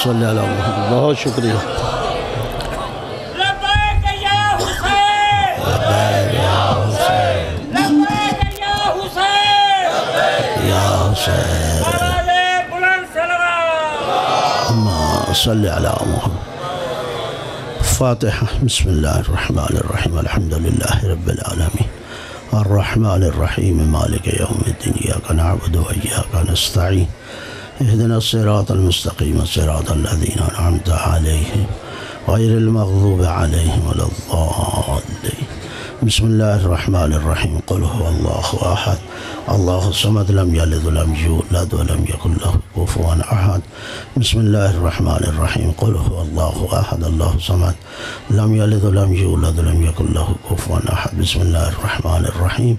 صلی اللہ علیہ وسلم. بہت شکریہ. لبیک یا حسین، لبیک یا حسین، لبیک یا حسین، یا حسین. آوازِ بلند صلوات. اللہم صلی علی محمد. فاتحہ. بسم اللہ الرحمن الرحیم. الحمدللہ رب العالمین الرحمن الرحیم مالک یوم الدین. ایاک نعبد و ایاک نستعین. اہدنا الصراط المستقیم صراط الذین انعمت علیہم غیر المغضوب علیہم ولا الضالین. بسم اللہ الرحمن الرحیم. قل هو اللہ احد اللہ الصمد لم یلد ولم یولد ولم یکن لہ کفوا احد. بسم اللہ الرحمن الرحیم. قل هو اللہ احد اللہ الصمد لم یلد ولم یولد ولم یکن لہ کفوا احد. بسم اللہ الرحمن الرحیم.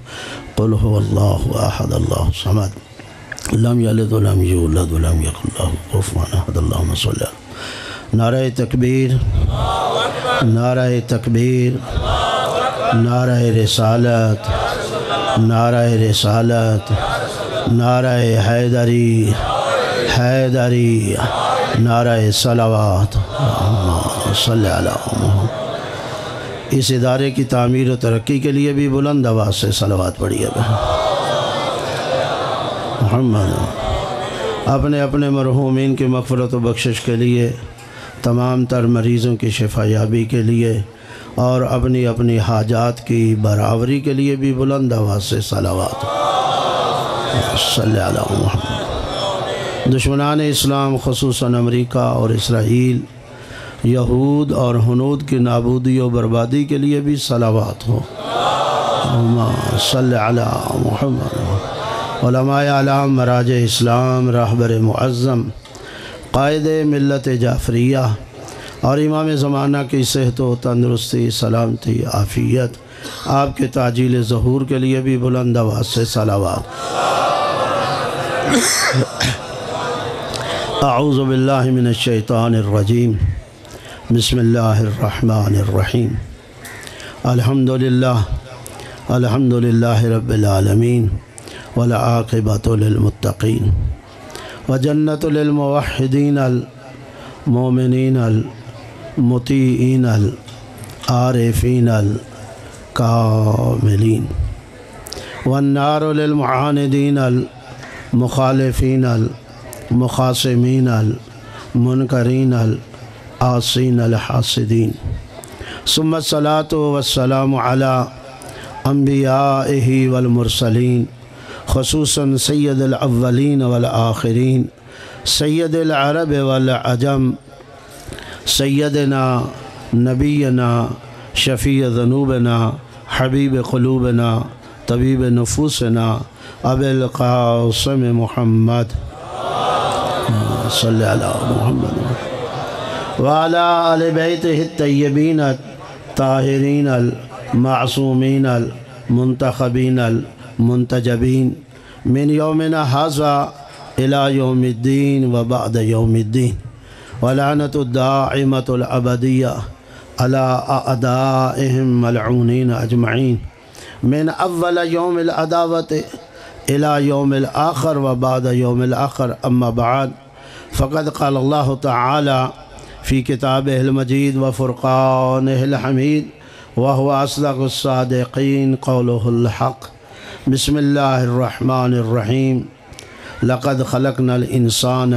قل هو اللہ احد اللہ الصمد لم یلد ولم یولد ولم یکن لہ کفوا احد. اللہم صلی اللہ. نعرہ تکبیر، نعرہ تکبیر، نعرہ رسالت، نعرہ رسالت، نعرہ حیدری، حیدری، نعرہ صلوات. اللہم صلی علی محمد. اس ادارے کی تعمیر و ترقی کے لیے بھی بلند آواز سے صلوات پڑھیے گا. محمد. اپنے اپنے مرحومین کی مغفرت و بخشش کے لیے، تمام تر مریضوں کی شفا یابی کے لیے، اور اپنی اپنی حاجات کی برابری کے لیے بھی بلند آواز سے صلوات. صلی علی محمد. دشمنان اسلام خصوصاً امریکہ اور اسرائیل، یہود اور ہنود کی نابودی و بربادی کے لیے بھی صلوات ہو. اللہم صلی علی محمد. علماء اعلام، مراجع اسلام، رہبر معظم، قائد ملت جعفریہ اور امام زمانہ کی صحت و تندرستی، سلامتی، عافیت، آپ کے تعجیل ظہور کے لیے بھی بلند آواز سے صلوات. اعوذ باللہ من الشیطان الرجیم. بسم اللہ الرحمن الرحیم. الحمدللہ، الحمدللہ رب العالمین، والعاقبۃ للمتقین، وجنت للموحدین المؤمنین المطیعین العارفین الکاملین، والنار للمعاندین المخالفین المخاصمین المنکرین العاصین الحاسدین. ثم الصلاۃ والسلام علی انبیائہ والمرسلین، خصوصاً سید الاولین والآخرین، سید العرب والعجم، سیدنا نبینا شفیع ذنوبنا حبیب قلوبنا طبیب نفوسنا ابی القاسم محمد صلی علی محمد وعلی آل بیتہ الطیبین الطاہرین المعصومین المنتخبین المنتجبین من یومنا ھذا الی یوم الدین و بعد یوم الدین، ولعنت الداعمۃ الابدیہ علی اعدائہم ملعونین اجمعین من اول یوم العداوۃ الی یوم الآخر و بعد یوم الآخر. اما بعد، فقد قال اللہ تعالی فی کتابہ المجید و فرقانہ الحمید، وهو اصدق الصادقین قولہ الحق. بسم اللہ الرحمن الرحیم. لقد خلقنا الانسان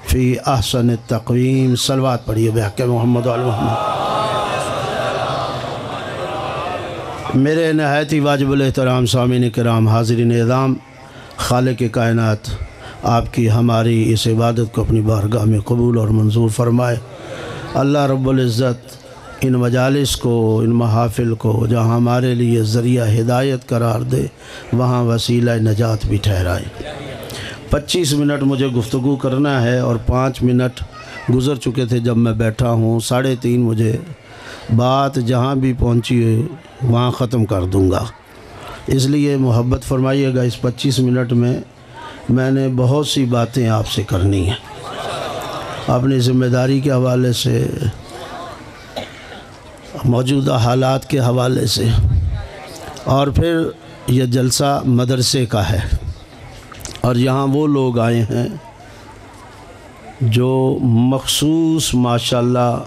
فی احسن التقویم. صلوات پڑھیے بحق محمد و علی محمد. میرے نہایت ہی واجب الاحترام سامعین کرام، حاضرین اعظام، خالق کائنات آپ کی ہماری اس عبادت کو اپنی بارگاہ میں قبول اور منظور فرمائے. اللہ رب العزت ان مجالس کو، ان محافل کو جہاں ہمارے لیے ذریعہ ہدایت قرار دے، وہاں وسیلہ نجات بھی ٹھہرائے. 25 منٹ مجھے گفتگو کرنا ہے اور 5 منٹ گزر چکے تھے جب میں بیٹھا ہوں. 3:30 مجھے بات جہاں بھی پہنچی ہے وہاں ختم کر دوں گا. اس لیے محبت فرمائیے گا، اس 25 منٹ میں نے بہت سی باتیں آپ سے کرنی ہیں، اپنی ذمہ داری کے حوالے سے، موجودہ حالات کے حوالے سے، اور پھر یہ جلسہ مدرسے کا ہے اور یہاں وہ لوگ آئے ہیں جو مخصوص ماشاءاللہ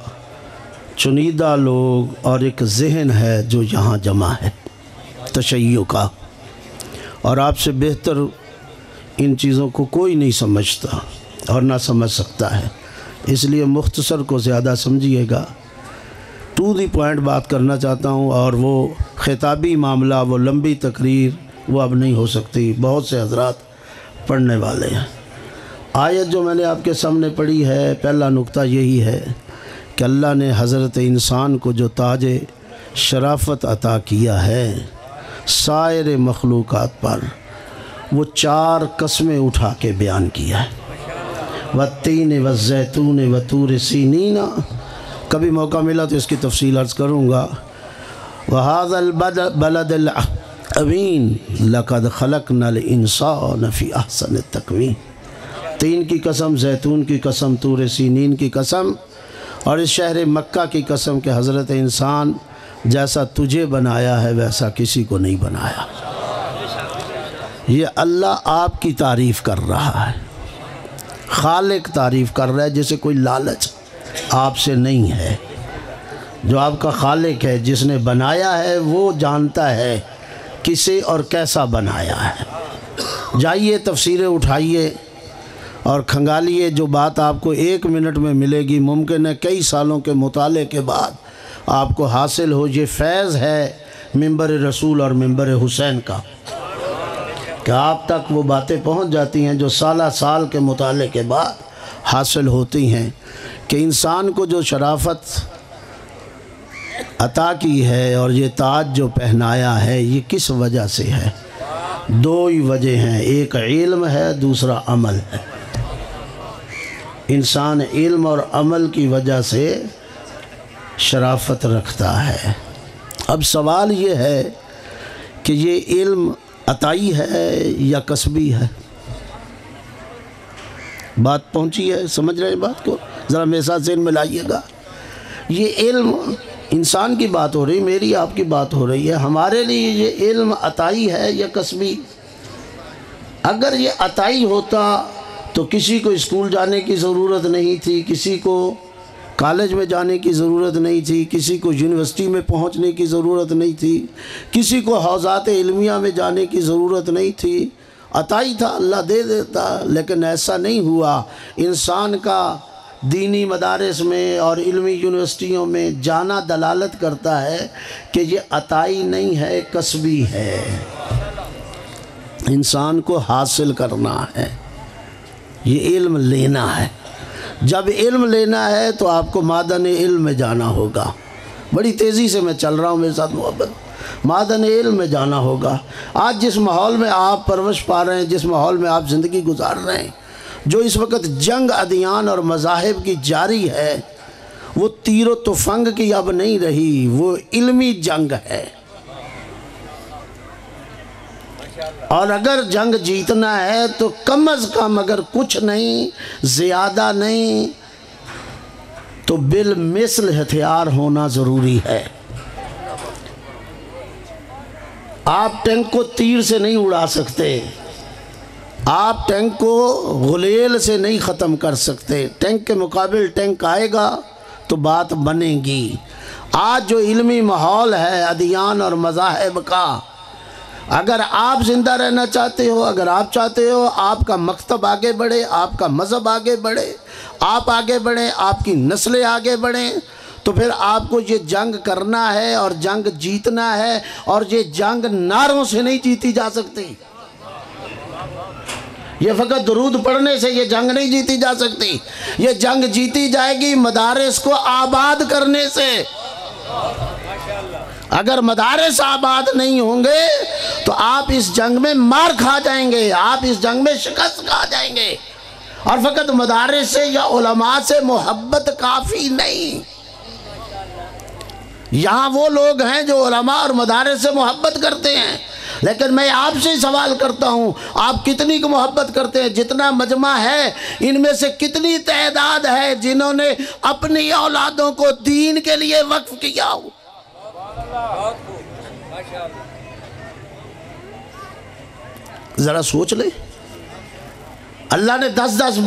چنیدہ لوگ اور ایک ذہن ہے جو یہاں جمع ہے تشیع کا، اور آپ سے بہتر ان چیزوں کو کوئی نہیں سمجھتا اور نہ سمجھ سکتا ہے، اس لیے مختصر کو زیادہ سمجھیے گا، ٹو دی پوائنٹ بات کرنا چاہتا ہوں، اور وہ خطابی معاملہ، وہ لمبی تقریر وہ اب نہیں ہو سکتی، بہت سے حضرات پڑھنے والے ہیں۔ آیت جو میں نے آپ کے سامنے پڑھی ہے، پہلا نقطہ یہی ہے کہ اللہ نے حضرت انسان کو جو تاج شرافت عطا کیا ہے سائر مخلوقات پر، وہ 4 قسمیں اٹھا کے بیان کیا ہے، والتین والزیتون وطور سینین، کبھی موقع ملا تو اس کی تفصیل عرض کروں گا، وَهَذَا الْبَلَدِ الْأَمِينِ لَقَدْ خَلَقْنَا الْإِنسَانَ فِي أَحْسَنِ التَّقْوِيمِ، تین کی قسم، زیتون کی قسم، طور سینین کی قسم، اور اس شہر مکہ کی قسم کہ حضرت انسان جیسا تجھے بنایا ہے ویسا کسی کو نہیں بنایا۔ یہ اللہ آپ کی تعریف کر رہا ہے، خالق تعریف کر رہا ہے، جسے کوئی لالچ آپ سے نہیں ہے۔ جو آپ کا خالق ہے، جس نے بنایا ہے، وہ جانتا ہے کسے اور کیسا بنایا ہے۔ جائیے تفسیریں اٹھائیے اور کھنگالیے، جو بات آپ کو 1 منٹ میں ملے گی ممکن ہے کئی سالوں کے مطالعے کے بعد آپ کو حاصل ہو۔ یہ فیض ہے منبر رسول اور منبر حسین کا کہ آپ تک وہ باتیں پہنچ جاتی ہیں جو سالہ سال کے مطالعے کے بعد حاصل ہوتی ہیں، کہ انسان کو جو شرافت عطا کی ہے اور یہ تاج جو پہنایا ہے، یہ کس وجہ سے ہے؟ 2 ہی وجہ ہیں، ایک علم ہے، دوسرا عمل ہے۔ انسان علم اور عمل کی وجہ سے شرافت رکھتا ہے۔ اب سوال یہ ہے کہ یہ علم عطائی ہے یا کسبی ہے؟ بات پہنچی ہے؟ سمجھ رہے ہیں بات کو؟ ذرا میرے ساتھ ذہن میں لائیے گا۔ یہ علم انسان کی بات ہو رہی، میری آپ کی بات ہو رہی ہے، ہمارے لیے یہ علم عطائی ہے یا کسبی؟ اگر یہ عطائی ہوتا تو کسی کو اسکول جانے کی ضرورت نہیں تھی، کسی کو کالج میں جانے کی ضرورت نہیں تھی، کسی کو یونیورسٹی میں پہنچنے کی ضرورت نہیں تھی، کسی کو حوزات علمیہ میں جانے کی ضرورت نہیں تھی، عطائی تھا، اللہ دے دیتا۔ لیکن ایسا نہیں ہوا۔ انسان کا دینی مدارس میں اور علمی یونیورسٹیوں میں جانا دلالت کرتا ہے کہ یہ عطائی نہیں ہے، کسبی ہے، انسان کو حاصل کرنا ہے، یہ علم لینا ہے۔ جب علم لینا ہے تو آپ کو معدن علم میں جانا ہوگا۔ بڑی تیزی سے میں چل رہا ہوں، میرے ساتھ محبت۔ معدن علم میں جانا ہوگا۔ آج جس ماحول میں آپ پرورش پا رہے ہیں، جس ماحول میں آپ زندگی گزار رہے ہیں، جو اس وقت جنگ ادیان اور مذاہب کی جاری ہے، وہ تیر و تفنگ کی اب نہیں رہی، وہ علمی جنگ ہے۔ اور اگر جنگ جیتنا ہے تو کم از کم اگر کچھ نہیں، زیادہ نہیں، تو بالمثل ہتھیار ہونا ضروری ہے۔ آپ ٹینک کو تیر سے نہیں اڑا سکتے، آپ ٹینک کو غلیل سے نہیں ختم کر سکتے، ٹینک کے مقابل ٹینک آئے گا تو بات بنے گی۔ آج جو علمی ماحول ہے ادیان اور مذاہب کا، اگر آپ زندہ رہنا چاہتے ہو، اگر آپ چاہتے ہو آپ کا مکتب آگے بڑھے، آپ کا مذہب آگے بڑھے، آپ آگے بڑھیں، آپ کی نسلیں آگے بڑھیں، تو پھر آپ کو یہ جنگ کرنا ہے اور جنگ جیتنا ہے، اور یہ جنگ نعروں سے نہیں جیتی جا سکتی۔ یہ فقط درود پڑھنے سے یہ جنگ نہیں جیتی جا سکتی، یہ جنگ جیتی جائے گی مدارس کو آباد کرنے سے۔ اگر مدارس آباد نہیں ہوں گے تو آپ اس جنگ میں مار کھا جائیں گے، آپ اس جنگ میں شکست کھا جائیں گے۔ اور فقط مدارس سے یا علماء سے محبت کافی نہیں۔ یہاں وہ لوگ ہیں جو علماء اور مدارس سے محبت کرتے ہیں، لیکن میں آپ سے سوال کرتا ہوں، آپ کتنی کو محبت کرتے ہیں؟ جتنا مجمع ہے ان میں سے کتنی تعداد ہے جنہوں نے اپنی اولادوں کو دین کے لیے وقف کیا ہو؟ ذرا سوچ لیں۔ اللہ نے 10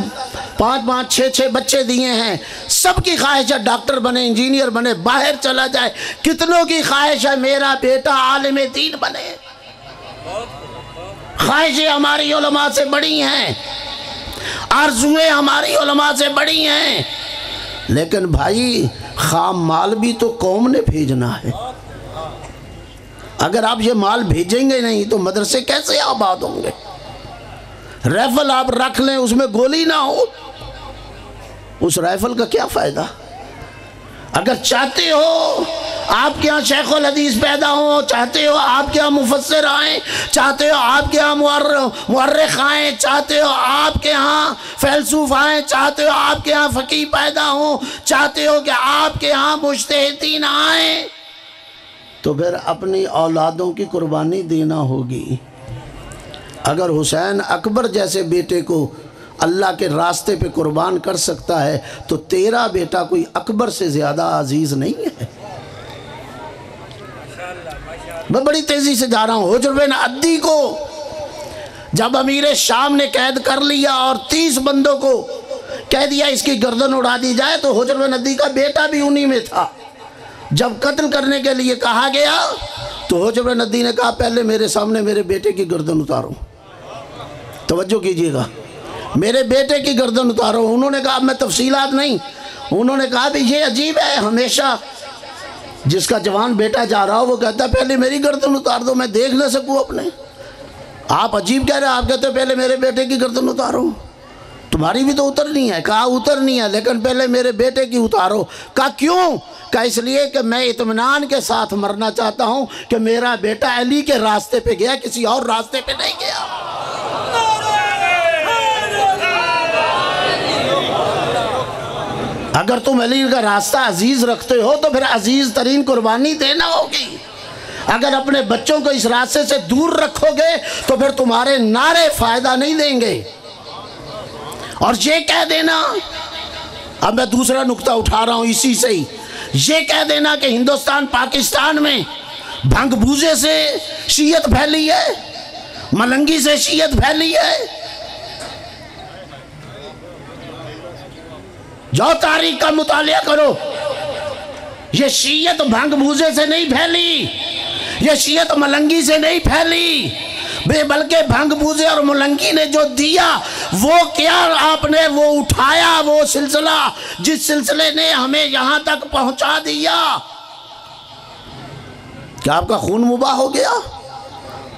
5 6 بچے دیے ہیں، سب کی خواہش ہے ڈاکٹر بنے، انجینئر بنے، باہر چلا جائے۔ کتنوں کی خواہش ہے میرا بیٹا عالم دین بنے؟ خواہشیں ہماری علماء سے بڑی ہیں، آرزویں ہماری علماء سے بڑی ہیں، لیکن بھائی خام مال بھی تو قوم نے بھیجنا ہے۔ اگر آپ یہ مال بھیجیں گے نہیں تو مدرسے کیسے آباد ہوں گے؟ رائفل آپ رکھ لیں، اس میں گولی نہ ہو، اس رائفل کا کیا فائدہ؟ اگر چاہتے ہو آپ کے ہاں شیخ الحدیث پیدا ہوں، چاہتے ہو آپ کے ہاں مفسر آئیں، چاہتے ہو آپ کے ہاں مورخ آئیں، چاہتے ہو آپ کے ہاں فیلسوف آئیں، چاہتے ہو آپ کے ہاں فقیہ پیدا ہوں، چاہتے ہو کہ آپ کے ہاں مجتہدین آئیں، تو پھر اپنی اولادوں کی قربانی دینا ہوگی۔ اگر حسین اکبر جیسے بیٹے کو اللہ کے راستے پہ قربان کر سکتا ہے تو تیرا بیٹا کوئی اکبر سے زیادہ عزیز نہیں ہے۔ میں بڑی تیزی سے جا رہا ہوں۔ حجر بن عدی کو جب امیر شام نے قید کر لیا اور 30 بندوں کو کہہ دیا اس کی گردن اڑا دی جائے، تو حجر بن عدی کا بیٹا بھی انہی میں تھا۔ جب قتل کرنے کے لیے کہا گیا تو حجر بن عدی نے کہا پہلے میرے سامنے میرے بیٹے کی گردن اتارو۔ توجہ کیجئے گا، میرے بیٹے کی گردن اتارو۔ انہوں نے کہا اب میں تفصیلات نہیں، انہوں نے کہا بھی یہ عجیب ہے، ہمیشہ جس کا جوان بیٹا جا رہا ہو وہ کہتا ہے پہلے میری گردن اتار دو، میں دیکھ نہ سکوں اپنے۔ آپ عجیب کہہ رہے ہیں، آپ کہتے ہیں پہلے میرے بیٹے کی گردن اتارو، تمہاری بھی تو اترنی ہے۔ کہا اترنی ہے لیکن پہلے میرے بیٹے کی اتارو۔ کہا کیوں؟ کہا اس لیے کہ میں اطمینان کے ساتھ مرنا چاہتا ہوں کہ میرا بیٹا علی کے راستے پہ گیا، کسی اور راستے پہ نہیں گیا۔ اگر تم علی کا راستہ عزیز رکھتے ہو تو پھر عزیز ترین قربانی دینا ہوگی۔ اگر اپنے بچوں کو اس راستے سے دور رکھو گے تو پھر تمہارے نعرے فائدہ نہیں دیں گے۔ اور یہ کہہ دینا، اب میں دوسرا نقطہ اٹھا رہا ہوں اسی سے ہی، یہ کہہ دینا کہ ہندوستان پاکستان میں بھنگ بوزے سے شیعت پھیلی ہے، ملنگی سے شیعت پھیلی ہے، جو تاریخ کا مطالعہ کرو، یہ شیعت بھنگ بوزے سے نہیں پھیلی، یہ شیعت ملنگی سے نہیں پھیلی، بلکہ بھنگ بوزے اور ملنگی نے جو دیا وہ کیا آپ نے وہ اٹھایا، وہ سلسلہ جس سلسلے نے ہمیں یہاں تک پہنچا دیا۔ کیا آپ کا خون مباح ہو گیا؟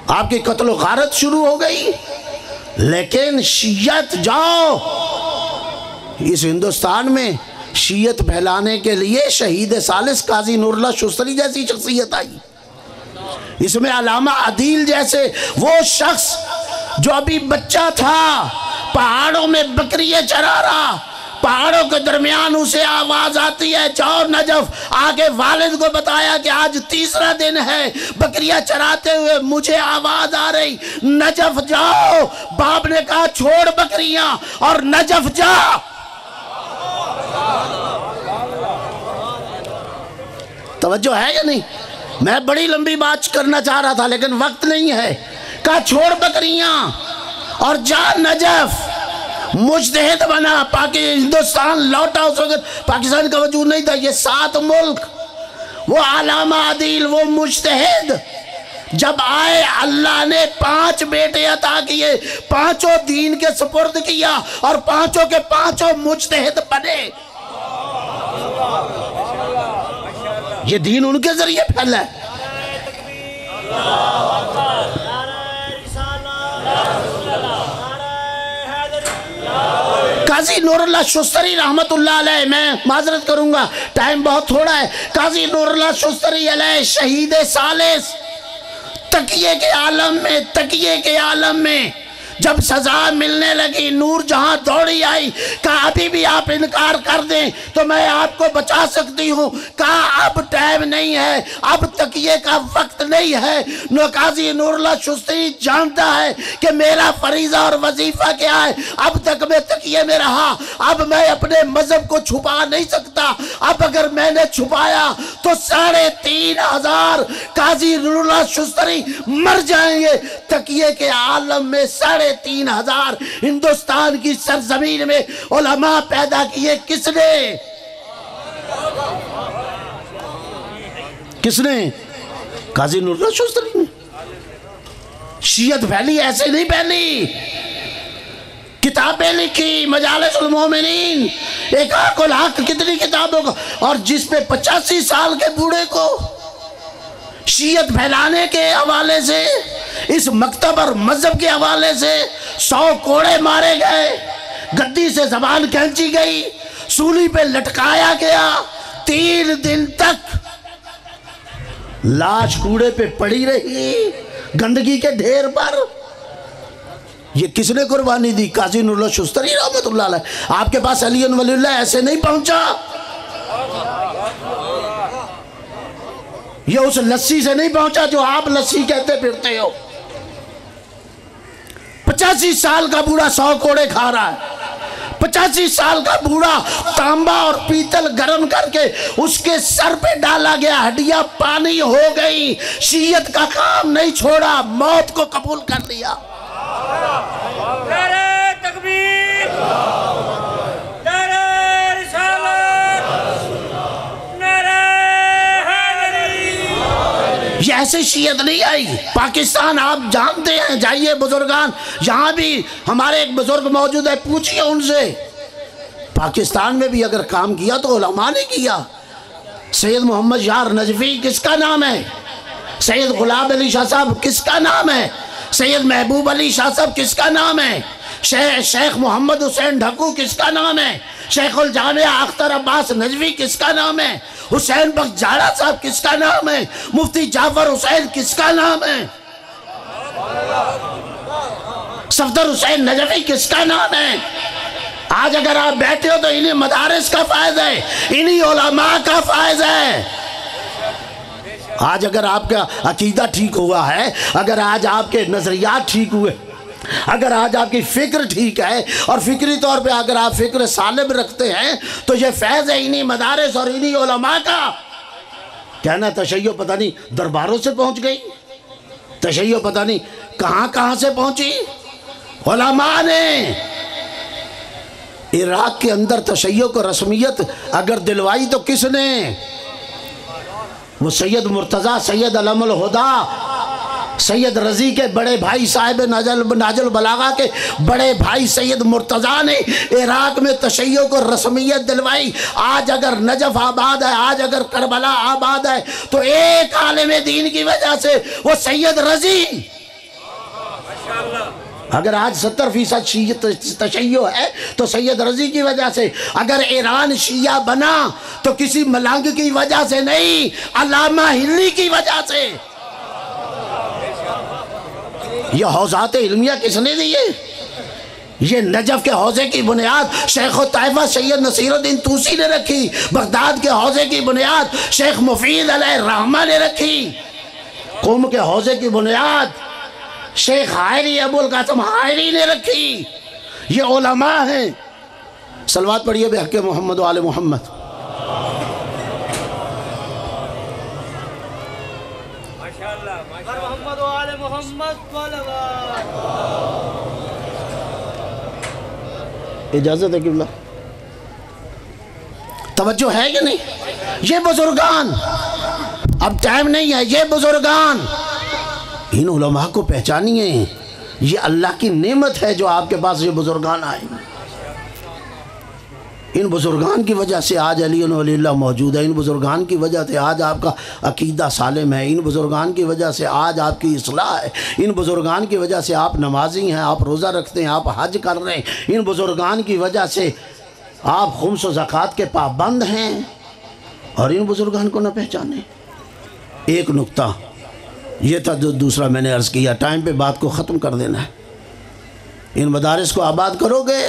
آپ کی قتل و غارت شروع ہو گئی؟ لیکن شیعت جاؤ، اس ہندوستان میں شیعت پھیلانے کے لیے شہید ثالث قاضی نور اللہ شستری جیسی شخصیت آئی، اس میں علامہ عدیل جیسے وہ شخص جو ابھی بچہ تھا، پہاڑوں میں بکریے چرا رہا، پہاڑوں کے درمیان اسے آواز آتی ہے جاؤ نجف، آگے والد کو بتایا کہ آج تیسرا دن ہے بکریاں چراتے ہوئے مجھے آواز آ رہی، نجف جاؤ۔ باپ نے کہا چھوڑ بکریاں اور نجف جا۔ توجہ ہے یا نہیں؟ میں بڑی لمبی بات کرنا چاہ رہا تھا لیکن وقت نہیں ہے۔ کہا چھوڑ بکریاں اور جا نجف، مجتہد بنا، ہندوستان لوٹا۔ اس وقت پاکستان کا وجود نہیں تھا، یہ 7 ملک، وہ علامہ عدیل، وہ مجتہد جب آئے اللہ نے 5 بیٹے عطا کیے، 5 دین کے سپرد کیا اور 5 کے 5 مجتہد بنے۔ یہ دین ان کے ذریعے پھیلا ہے۔ قاضی نور اللہ شستری رحمت اللہ علیہ، میں معذرت کروں گا ٹائم بہت تھوڑا ہے، قاضی نور اللہ شستری علیہ شہید ثالث، تقیے کے عالم میں جب سزا ملنے لگی نور جہاں دوڑی آئی، کہا ابھی بھی آپ انکار کر دیں تو میں آپ کو بچا سکتی ہوں۔ کہا اب ٹائم نہیں ہے، اب تقیے کا وقت نہیں ہے۔ قاضی نور اللہ شستری جانتا ہے کہ میرا فریضہ اور وظیفہ کیا ہے، اب تک میں تقیے میں رہا، اب میں اپنے مذہب کو چھپا نہیں سکتا، اب اگر میں نے چھپایا تو 3500 قاضی نور اللہ شستری مر جائیں گے۔ تقیے کے عالم میں 3500 3,500 ہندوستان کی سرزمین میں علماء پیدا کیے کس نے؟ کس نے؟ قاضی نور اللہ شوستری نے۔ شیعت پھیلی ایسے نہیں پھیلی، کتابیں لکھی، مجالس المومنین، ایک حق الحق کتنی کتابوں کو، اور جس پہ 85 سال کے بوڑھے کو شیعت پھیلانے کے حوالے سے، اس مکتب اور مذہب کے حوالے سے 100 کوڑے مارے گئے، گدی سے زبان کھینچی گئی، سولی پہ لٹکایا گیا، 3 دن تک لاش کوڑے پہ پڑی رہی، گندگی کے ڈھیر پر۔ یہ کس نے قربانی دی؟ قاضی نور اللہ شوستری رحمت اللہ علیہ۔ آپ کے پاس علی ولی اللہ ایسے نہیں پہنچا، یہ اس لسی سے نہیں پہنچا جو آپ لسی کہتے پھرتے ہو۔ 85 سال کا بوڑھا 100 کوڑے کھا رہا ہے، 85 سال کا بوڑھا تانبا اور پیتل گرم کر کے اس کے سر پہ ڈالا گیا، ہڈیاں پانی ہو گئی، شیعت کا کام نہیں چھوڑا، موت کو قبول کر لیا۔ نعرہ تکبیر، نعرہ رسالت، نعرہ حیدری۔ یہ ایسے شیعت نہیں آئی پاکستان، آپ جانتے ہیں، جائیے بزرگان، یہاں بھی ہمارے ایک بزرگ موجود ہے، پوچھئے ان سے، پاکستان میں بھی اگر کام کیا تو علماء نے کیا۔ سید محمد یار نجفی کس کا نام ہے؟ سید غلام علی شاہ صاحب کس کا نام ہے؟ سید محبوب علی شاہ صاحب کس کا نام ہے؟ شیخ محمد حسین ڈھکو کس کا نام ہے؟ شیخ الجامعہ اختر عباس نجوی کس کا نام ہے؟ حسین بخش جاڑا صاحب کس کا نام ہے؟ مفتی جعفر حسین کس کا نام ہے؟ صفدر حسین نجوی کس کا نام ہے؟ آج اگر آپ بیٹھے ہو تو انہیں مدارس کا فائز ہے، انہیں علماء کا فائز ہے۔ آج اگر آپ کا عقیدہ ٹھیک ہوا ہے، اگر آج آپ کے نظریات ٹھیک ہوئے، اگر آج آپ کی فکر ٹھیک ہے، اور فکری طور پہ اگر آپ فکر سالم رکھتے ہیں، تو یہ فیض ہے انہی مدارس اور انہی علماء کا۔ کہنا تشیع پتہ نہیں درباروں سے پہنچ گئی، تشیع پتہ نہیں کہاں کہاں سے پہنچی، علماء نے۔ عراق کے اندر تشیع کو رسمیت اگر دلوائی تو کس نے؟ وہ سید مرتضیٰ، سید علم الہدا، سید رضی کے بڑے بھائی، صاحب ناج البلاغہ کے بڑے بھائی سید مرتضیٰ نے عراق میں تشیع کو رسمیت دلوائی۔ آج اگر نجف آباد ہے، آج اگر کربلا آباد ہے، تو ایک عالم دین کی وجہ سے، وہ سید رضی۔ اگر آج 70% تشیع ہے تو سید رضی کی وجہ سے۔ اگر ایران شیعہ بنا تو کسی ملنگ کی وجہ سے نہیں، علامہ ہلی کی وجہ سے۔ یہ حوزات علمیہ کس نے دیے؟ یہ نجف کے حوزے کی بنیاد شیخ الطائفہ سید نصیر الدین طوسی نے رکھی، بغداد کے حوزے کی بنیاد شیخ مفید علیہ الرحمہ نے رکھی، قم کے حوزے کی بنیاد شیخ حائری ابو القاسم حائری نے رکھی۔ یہ علماء ہیں۔ صلوات پڑھیے بحق محمد و آل محمد۔ محمد و آل محمد صلوات۔ اجازت ہے قبلہ؟ توجہ ہے کہ نہیں؟ یہ بزرگان، اب ٹائم نہیں ہے، یہ بزرگان، ان علماء کو پہچانیے۔ یہ اللہ کی نعمت ہے جو آپ کے پاس یہ بزرگان آئے۔ ان بزرگان کی وجہ سے آج علی ولی اللہ موجود ہے، ان بزرگان کی وجہ سے آج آپ کا عقیدہ سالم ہے، ان بزرگان کی وجہ سے آج آپ کی اصلاح ہے، ان بزرگان کی وجہ سے آپ نمازی ہیں، آپ روزہ رکھتے ہیں، آپ حج کر رہے ہیں، ان بزرگان کی وجہ سے آپ خمس و زکوٰۃ کے پابند ہیں، اور ان بزرگان کو نہ پہچانے۔ ایک نقطہ یہ تھا جو دوسرا میں نے عرض کیا، ٹائم پہ بات کو ختم کر دینا ہے۔ ان مدارس کو آباد کرو گے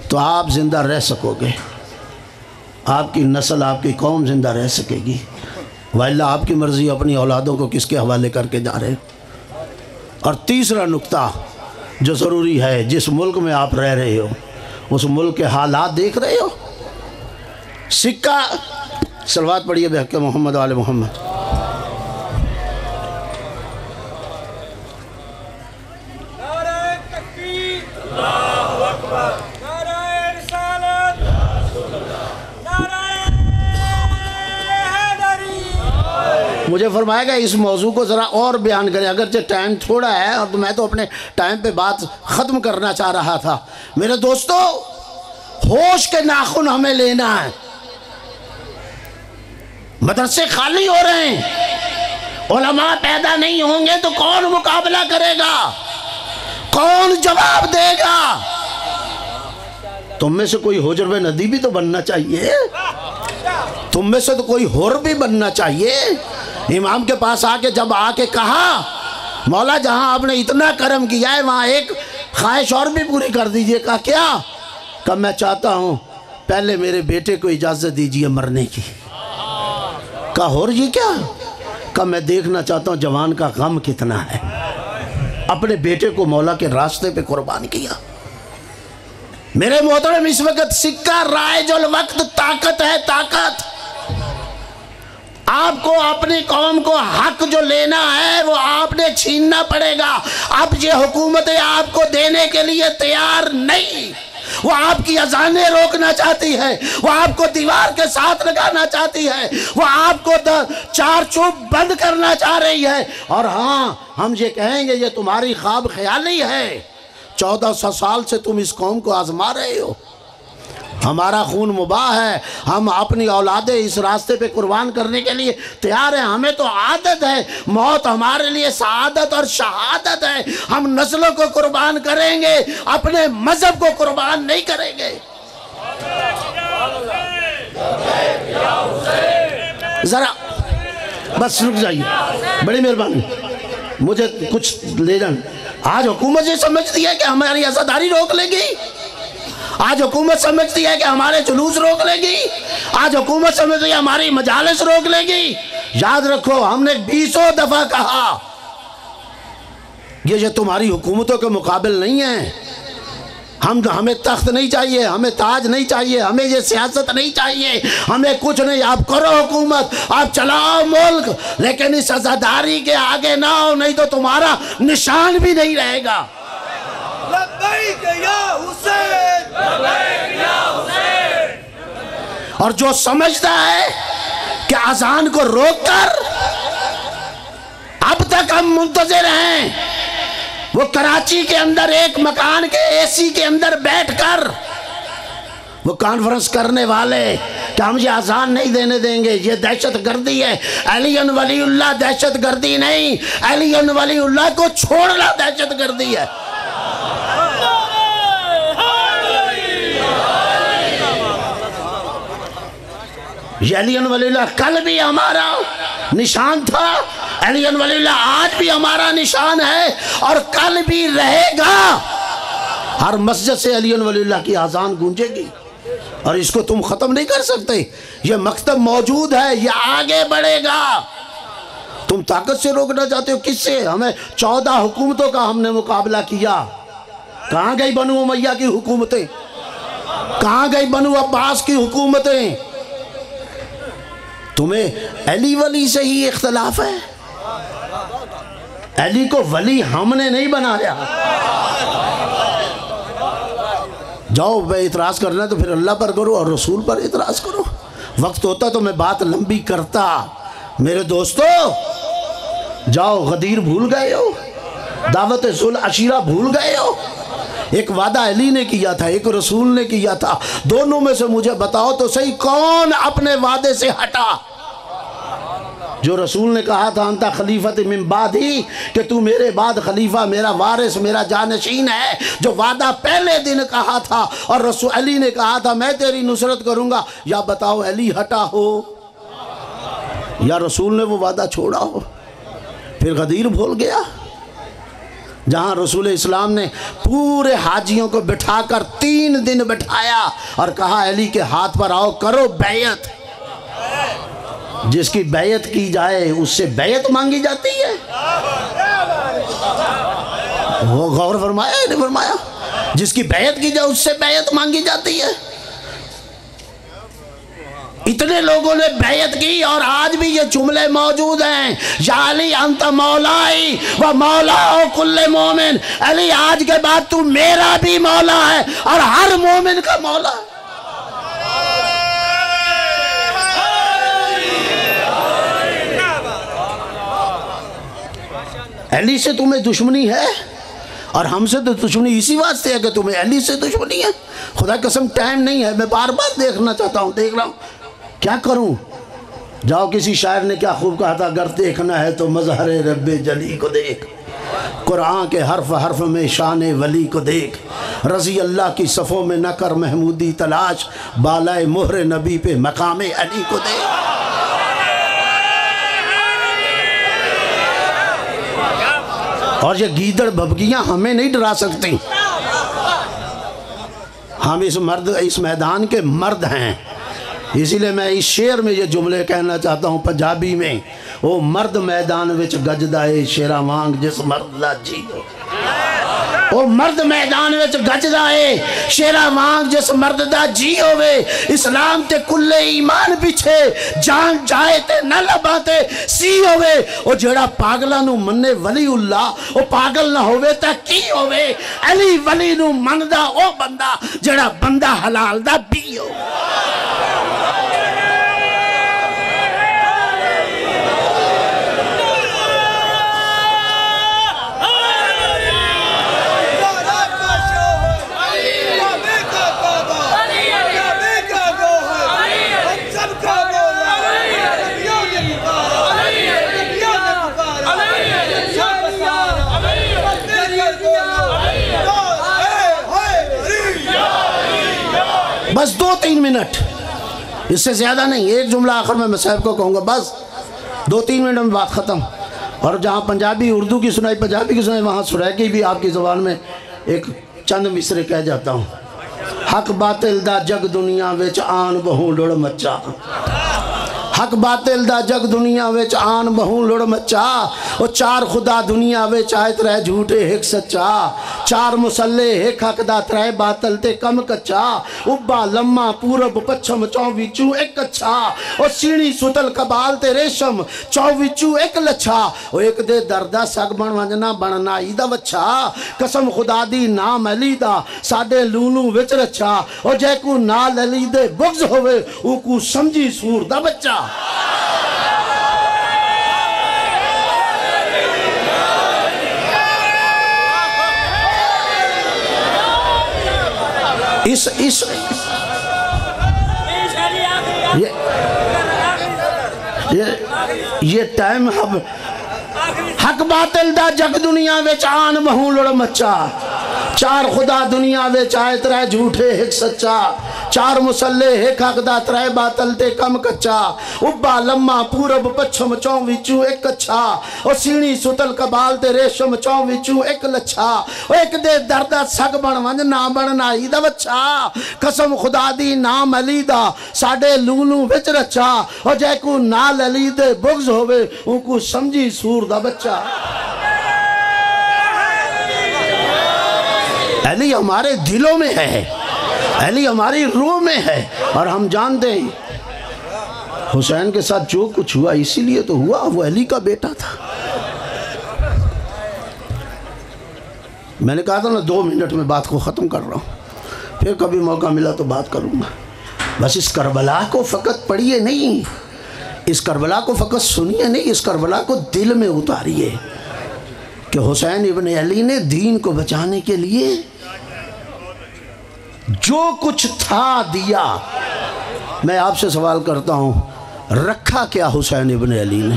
تو آپ زندہ رہ سکو گے، آپ کی نسل، آپ کی قوم زندہ رہ سکے گی، وإلا آپ کی مرضی اپنی اولادوں کو کس کے حوالے کر کے جا رہے۔ اور تیسرا نقطہ جو ضروری ہے، جس ملک میں آپ رہ رہے ہو اس ملک کے حالات دیکھ رہے ہو۔ سکہ، صلوات پڑھیے بحق محمد و آل محمد۔ مجھے فرمایا گیا اس موضوع کو ذرا اور بیان کریں، اگرچہ ٹائم تھوڑا ہے اور میں تو اپنے ٹائم پہ بات ختم کرنا چاہ رہا تھا۔ میرے دوستو، ہوش کے ناخن ہمیں لینا ہے۔ مدرسے خالی ہو رہے ہیں، علماء پیدا نہیں ہوں گے تو کون مقابلہ کرے گا؟ کون جواب دے گا؟ تم میں سے کوئی حجر ندی بھی تو بننا چاہیے، تم میں سے تو کوئی حر بھی بننا چاہیے۔ امام کے پاس جب آ کے کہا مولا جہاں آپ نے اتنا کرم کیا ہے وہاں ایک خواہش اور بھی پوری کر دیجئے۔ کہا کیا؟ کہا میں چاہتا ہوں پہلے میرے بیٹے کو اجازت دیجئے مرنے کی۔ کہا حر جی کیا؟ کہا میں دیکھنا چاہتا ہوں جوان کا غم کتنا ہے، اپنے بیٹے کو مولا کے راستے پہ قربان کیا۔ میرے محترم، اس وقت سکہ رائج الوقت طاقت ہے، طاقت۔ آپ کو اپنی قوم کو حق جو لینا ہے وہ آپ نے چھیننا پڑے گا۔ اب یہ حکومتیں آپ کو دینے کے لیے تیار نہیں، وہ آپ کی اذانیں روکنا چاہتی ہے، وہ آپ کو دیوار کے ساتھ لگانا چاہتی ہے، وہ آپ کو چار چوب بند کرنا چاہ رہی ہے۔ اور ہاں، ہم یہ کہیں گے یہ تمہاری خواب خیالی ہے۔ 1400 سال سے تم اس قوم کو آزما رہے ہو۔ ہمارا خون مباح ہے، ہم اپنی اولادیں اس راستے پہ قربان کرنے کے لیے تیار ہیں۔ ہمیں تو عادت ہے، موت ہمارے لیے سعادت اور شہادت ہے۔ ہم نسلوں کو قربان کریں گے، اپنے مذہب کو قربان نہیں کریں گے۔ ذرا بس رک جائیے، بڑی مہربانی، مجھے کچھ لے جان۔ آج حکومت یہ سمجھتی ہے کہ ہماری عزاداری روک لے گی، آج حکومت سمجھتی ہے کہ ہمارے جلوس روک لے گی، آج حکومت سمجھتی ہے ہماری مجالس روک لے گی۔ یاد رکھو، ہم نے 20 دفعہ کہا یہ تمہاری حکومتوں کے مقابل نہیں ہے۔ ہمیں تخت نہیں چاہیے، ہمیں تاج نہیں چاہیے، ہمیں یہ سیاست نہیں چاہیے، ہمیں کچھ نہیں۔ آپ کرو حکومت، آپ چلاؤ ملک، لیکن اس عزاداری کے آگے نہ ہو، نہیں تو تمہارا نشان بھی نہیں رہے گا۔ لبیک یا حسین، لبیک یا حسین۔ اور جو سمجھتا ہے کہ اذان کو روک کر اب تک ہم منتظر ہیں، وہ کراچی کے اندر ایک مکان کے اے سی کے اندر بیٹھ کر وہ کانفرنس کرنے والے کہ ہم یہ اذان نہیں دینے دیں گے، یہ دہشت گردی ہے۔ علی ولی اللہ دہشت گردی نہیں، علی ولی اللہ کو چھوڑنا دہشت گردی ہے۔ یہ علی ولی اللہ کل بھی ہمارا نشان تھا، علی ولی اللہ آج بھی ہمارا نشان ہے اور کل بھی رہے گا۔ ہر مسجد سے علی ولی اللہ کی اذان گونجے گی اور اس کو تم ختم نہیں کر سکتے۔ یہ مکتب موجود ہے، یہ آگے بڑھے گا۔ تم طاقت سے روکنا چاہتے ہو، کس سے؟ ہمیں 14 حکومتوں کا ہم نے مقابلہ کیا۔ کہاں گئی بنو امیہ کی حکومتیں؟ کہاں گئی بنو عباس کی حکومتیں؟ تمہیں علی ولی سے ہی اختلاف ہے؟ علی کو ولی ہم نے نہیں بنایا۔ جاؤ، بے اعتراض کرنا تو پھر اللہ پر کرو اور رسول پر اعتراض کرو۔ وقت ہوتا تو میں بات لمبی کرتا۔ میرے دوستو، جاؤ، غدیر بھول گئے ہو، دعوت ذل عشیرہ بھول گئے ہو۔ ایک وعدہ علی نے کیا تھا، ایک رسول نے کیا تھا، دونوں میں سے مجھے بتاؤ تو صحیح کون اپنے وعدے سے ہٹا؟ جو رسول نے کہا تھا انتا خلیفت من بعدی، کہ تو میرے بعد خلیفہ، میرا وارث، میرا جانشین ہے، جو وعدہ پہلے دن کہا تھا، اور رسول علی نے کہا تھا میں تیری نصرت کروں گا، یا بتاؤ علی ہٹا ہو یا رسول نے وہ وعدہ چھوڑا ہو؟ پھر غدیر بھول گیا، جہاں رسول اسلام نے پورے حاجیوں کو بٹھا کر 3 دن بٹھایا اور کہا علی کے ہاتھ پر آؤ، کرو بیعت۔ جس کی بیعت کی جائے اس سے بیعت مانگی جاتی ہے۔ وہ غور فرمایا نہیں فرمایا؟ جس کی بیعت کی جائے اس سے بیعت مانگی جاتی ہے۔ اتنے لوگوں نے بیعت کی اور آج بھی یہ جملے موجود ہیں، یا علی انت مولائی و مولا کل مومن۔ علی آج کے بعد تو میرا بھی مولا ہے اور ہر مومن کا مولا ہے۔ علی سے تمہیں دشمنی ہے اور ہم سے تو دشمنی اسی واسطے ہے کہ تمہیں علی سے دشمنی ہے. خدا قسم ٹائم نہیں ہے، میں بار بار دیکھنا چاہتا ہوں، دیکھ رہا ہوں، کیا کروں. جاؤ، کسی شاعر نے کیا خوب کہا تھا، اگر دیکھنا ہے تو مظہر رب جلی کو دیکھ، قرآن کے حرف حرف میں شان ولی کو دیکھ، رضی اللہ کی صفوں میں نہ کر محمودی تلاش، بالائے مہر نبی پہ مقام علی کو دیکھ. اور یہ گیدڑ بھبکیاں ہمیں نہیں ڈرا سکتی. ہم اس میدان کے مرد ہیں. اسی لئے میں اس شعر میں یہ جملے کہنا چاہتا ہوں پنجابی میں، وہ مرد میدان وچ گجدائے شیرہ وانگ جس مرد دا جی ہو. وہ مرد میدان وچ گجدائے شیرہ وانگ جس مرد دا جی ہوئے. اسلام تے کل ایمان پیچھے جان جائے تے نہ لباتے سی ہوئے. وہ جڑا پاگلہ نو مننے ولی اللہ، وہ پاگل نہ ہوئے تا کی ہوئے. علی ولی نو مندہ او بندہ جڑا بندہ حلال دا بھی ہو. بس 2-3 منٹ، اس سے زیادہ نہیں. ایک جملہ آخر میں صاحب کو کہوں گا، بس 2-3 منٹ میں بات ختم. اور جہاں پنجابی اردو کی سنائی، پنجابی کی سنائی، وہاں سرائکی بھی آپ کی زبان میں ایک چند مصرے کہہ جاتا ہوں. حق باطل دا جگ دنیا وچ آن بہوں لڑ مچا. حق باطل دا جگ دنیا وچ آن بہوں لڑ مچا. او چار خدا دنیا وچ آئے ترے جھوٹے ایک سچا. چار مسلے ایک حق دا ترے باطل تے کم کچا. ابا لمہ پورب پچھم چوں وچوں ایک اچھا. او سینی ستل کبال تے ریشم چوں وچوں ایک لچھا. او ایک دے دردہ سگ بن ونجنا بننا ای دا وچھا. قسم خدا دی نام علی دا ساڈے لونوں وچ رچھا. او جے کو نال علی دے بغض ہوئے او کو سمجھی سور دا بچہ. یہ ٹائم حق باطل دا جگ دنیا وچ آن بہوں لڑ مچا. چار خدا دنیا وچ آئے ترے جھوٹے ایک سچا. چار مسلے ایک حق دا ترے باطل تے کم کچا. ابا لمہ پورب پچھم چوں وچوں ایک اچھا. او سینی ستل کبال تے ریشم چوں وچوں ایک لچھا. او ایک دے دردہ سگ بن ونج نہ بننا ای دا وچھا. قسم خدا دی نام علی دا ساڈے لونوں وچ رچا. او جے کو نال علی دے بغض ہوئے ان کو سمجھی سور دا بچہ. علی ہمارے دلوں میں ہے، علی ہماری روح میں ہے. اور ہم جانتے ہیں حسین کے ساتھ جو کچھ ہوا اسی لیے تو ہوا، وہ علی کا بیٹا تھا. میں نے کہا تھا نا 2 منٹ میں بات کو ختم کر رہا ہوں، پھر کبھی موقع ملا تو بات کروں گا. بس اس کربلا کو فقط پڑھیے نہیں، اس کربلا کو فقط سنیے نہیں، اس کربلا کو دل میں اتاریے کہ حسین ابن علی نے دین کو بچانے کے لیے جو کچھ تھا دیا. میں آپ سے سوال کرتا ہوں، رکھا کیا حسین ابن علی نے؟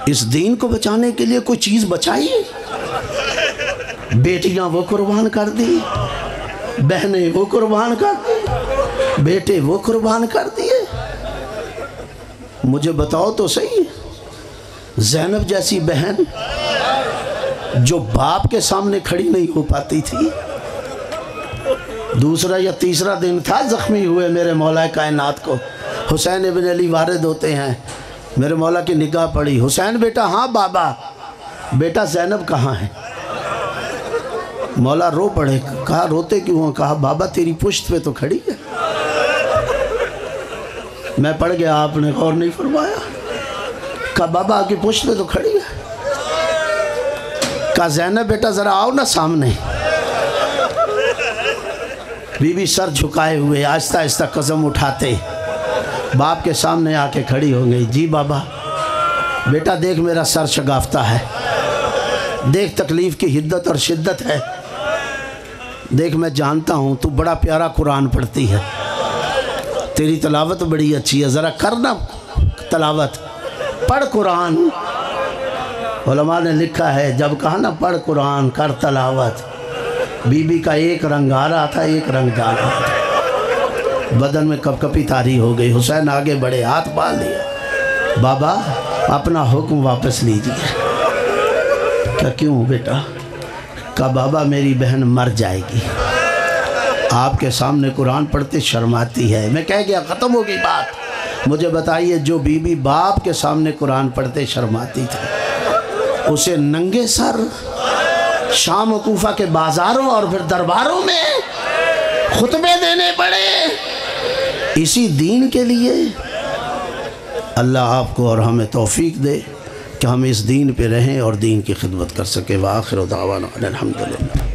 اس دین کو بچانے کے لیے کوئی چیز بچائی؟ بیٹیاں وہ قربان کر دی، بہنیں وہ قربان کر دی، بیٹے وہ قربان کر دیے. مجھے بتاؤ تو صحیح، زینب جیسی بہن جو باپ کے سامنے کھڑی نہیں ہو پاتی تھی، دوسرا یا تیسرا دن تھا زخمی ہوئے میرے مولا کائنات کو حسین ابن علی وارد ہوتے ہیں. میرے مولا کی نگاہ پڑی، حسین بیٹا. ہاں بابا. بیٹا زینب کہاں ہے؟ مولا رو پڑے. کہا روتے کیوں ہیں؟ کہا بابا تیری پشت پہ تو کھڑی ہے. میں پڑھ گیا، آپ نے غور نہیں فرمایا. کہا بابا آپ کی پشت پہ تو کھڑی ہے. کہا زینب بیٹا ذرا آؤ نا سامنے. بی بی سر جھکائے ہوئے آہستہ آہستہ قدم اٹھاتے باپ کے سامنے آ کے کھڑی ہو گئی. جی بابا. بیٹا دیکھ میرا سر شگافتہ ہے, دیکھ تکلیف کی حدت اور شدت ہے, دیکھ میں جانتا ہوں تو بڑا پیارا قرآن پڑھتی ہے, تیری تلاوت بڑی اچھی ہے, ذرا کرنا تلاوت, پڑھ قرآن. علماء نے لکھا ہے جب کہا نا پڑھ قرآن کر تلاوت, بی بی کا ایک رنگ آ رہا تھا ایک رنگ جا رہا تھا, بدن میں کپ کپی تاری ہو گئی. حسین آگے بڑے, ہاتھ باندھ لیا, بابا اپنا حکم واپس لیجیے. کیا کیوں بیٹا؟ کہا بابا میری بہن مر جائے گی, آپ کے سامنے قرآن پڑھتے شرماتی ہے. میں کہہ گیا ختم ہو گئی بات. مجھے بتائیے جو بی بی باپ کے سامنے قرآن پڑھتے شرماتی تھی, اسے ننگے سر شام و کوفہ کے بازاروں اور پھر درباروں میں خطبے دینے پڑے اسی دین کے لیے. اللہ آپ کو اور ہمیں توفیق دے کہ ہم اس دین پہ رہیں اور دین کی خدمت کر سکیں. وآخر دعوانا الحمدللہ.